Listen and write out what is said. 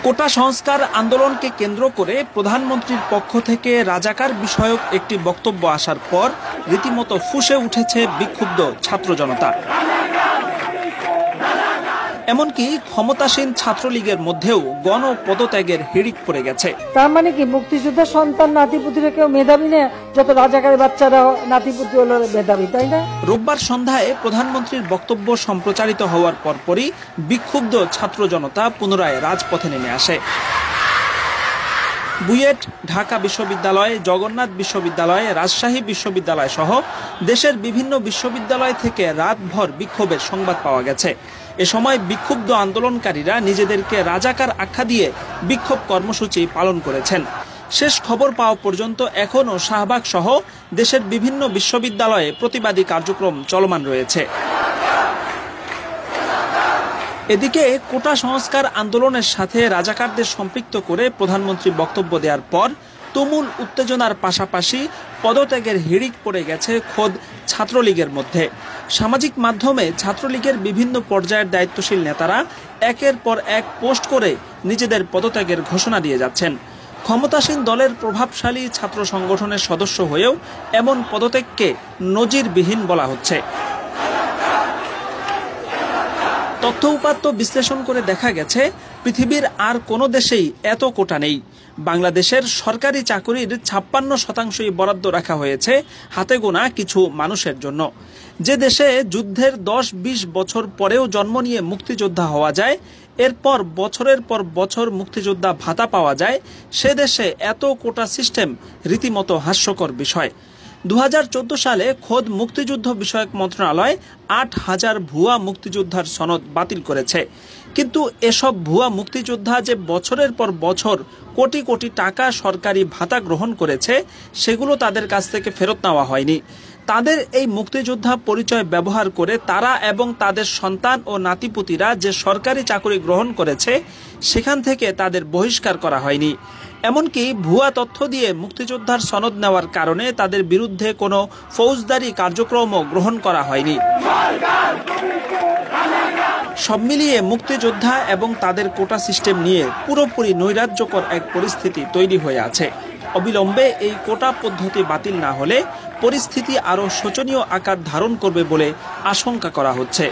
কোটা সংস্কার আন্দোলনকে কেন্দ্র করে প্রধানমন্ত্রীর পক্ষ থেকে রাজাকার বিষয়ক একটি বক্তব্য আসার পর রীতিমতো ফুঁসে উঠেছে বিক্ষুব্ধ ছাত্র জনতা। এমনকি ক্ষমতাসীন ছাত্রলীগের মধ্যেও গণপদত্যাগের হিড়িক পড়ে গেছে। তার মানে কি মুক্তিযোদ্ধার সন্তান নাতিপুতিরা কেউ মেধাবী না, যত রাজাকারের বাচ্চারা নাতিপুতি হলো মেধাবী, তাই না? রোববার সন্ধ্যায় প্রধানমন্ত্রীর বক্তব্য সম্প্রচারিত হওয়ার পরপরই বিক্ষুব্ধ ছাত্র জনতা পুনরায় রাজপথে নেমে আসে। বুয়েট, ঢাকা বিশ্ববিদ্যালয়, জগন্নাথ বিশ্ববিদ্যালয়, রাজশাহী বিশ্ববিদ্যালয় সহ দেশের বিভিন্ন বিশ্ববিদ্যালয় থেকে রাতভর বিক্ষোভের সংবাদ পাওয়া গেছে। এ সময় বিক্ষুব্ধ আন্দোলনকারীরা নিজেদেরকে রাজাকার আখ্যা দিয়ে বিক্ষোভ কর্মসূচি পালন করেছেন। শেষ খবর পাওয়া পর্যন্ত এখনও শাহবাগ সহ দেশের বিভিন্ন বিশ্ববিদ্যালয়ে প্রতিবাদী কার্যক্রম চলমান রয়েছে। এদিকে কোটা সংস্কার আন্দোলনের সাথে রাজাকারদের সম্পৃক্ত করে প্রধানমন্ত্রী বক্তব্য দেওয়ার পর তুমুল উত্তেজনার পাশাপাশি পদত্যাগের হিড়িক পড়ে গেছে খোদ ছাত্রলীগের মধ্যে। সামাজিক মাধ্যমে ছাত্রলীগের বিভিন্ন পর্যায়ের দায়িত্বশীল নেতারা একের পর এক পোস্ট করে নিজেদের পদত্যাগের ঘোষণা দিয়ে যাচ্ছেন। ক্ষমতাসীন দলের প্রভাবশালী ছাত্র সংগঠনের সদস্য হয়েও এমন পদত্যাগকে নজিরবিহীন বলা হচ্ছে। তথ্য উপাত্ত বিশ্লেষণ করে দেখা গেছে পৃথিবীর আর কোনো দেশেই এত কোটা নেই। বাংলাদেশের সরকারি চাকুরির ৫৬% বরাদ্দ রাখা হয়েছে হাতে গোনা কিছু মানুষের জন্য। যে দেশে যুদ্ধের ১০-২০ বছর পরেও জন্ম নিয়ে মুক্তিযোদ্ধা হওয়া যায়, এরপর বছরের পর বছর মুক্তিযোদ্ধা ভাতা পাওয়া যায়, সে দেশে এত কোটা সিস্টেম রীতিমতো হাস্যকর বিষয়। ২০১৪ সালে খোদ মুক্তিযুদ্ধ বিষয়ক মন্ত্রণালয় ৮,০০০ ভুয়া মুক্তিযোদ্ধার সনদ বাতিল করেছে। কিন্তু এসব ভুয়া মুক্তিযোদ্ধা যে বছরের পর বছর কোটি কোটি টাকা সরকারি ভাতা গ্রহণ করেছে, সেগুলো তাদের কাছ থেকে ফেরত নেওয়া হয়নি। তাদের এই মুক্তিযোদ্ধা পরিচয় ব্যবহার করে তারা এবং তাদের সন্তান ও নাতিপুতিরা যে সরকারি চাকরি গ্রহণ করেছে, সেখান থেকে তাদের বহিষ্কার করা হয়নি। এমনকি ভুয়া তথ্য দিয়ে মুক্তিযোদ্ধার সনদ নেওয়ার কারণে তাদের বিরুদ্ধে কোনো ফৌজদারি কার্যক্রমও গ্রহণ করা হয়নি। সব মিলিয়ে মুক্তিযোদ্ধা এবং তাদের কোটা সিস্টেম নিয়ে পুরোপুরি নৈরাজ্যকর এক পরিস্থিতি তৈরি হয়ে আছে। অবিলম্বে এই কোটা পদ্ধতি বাতিল না হলে পরিস্থিতি আরও শোচনীয় আকার ধারণ করবে বলে আশঙ্কা করা হচ্ছে।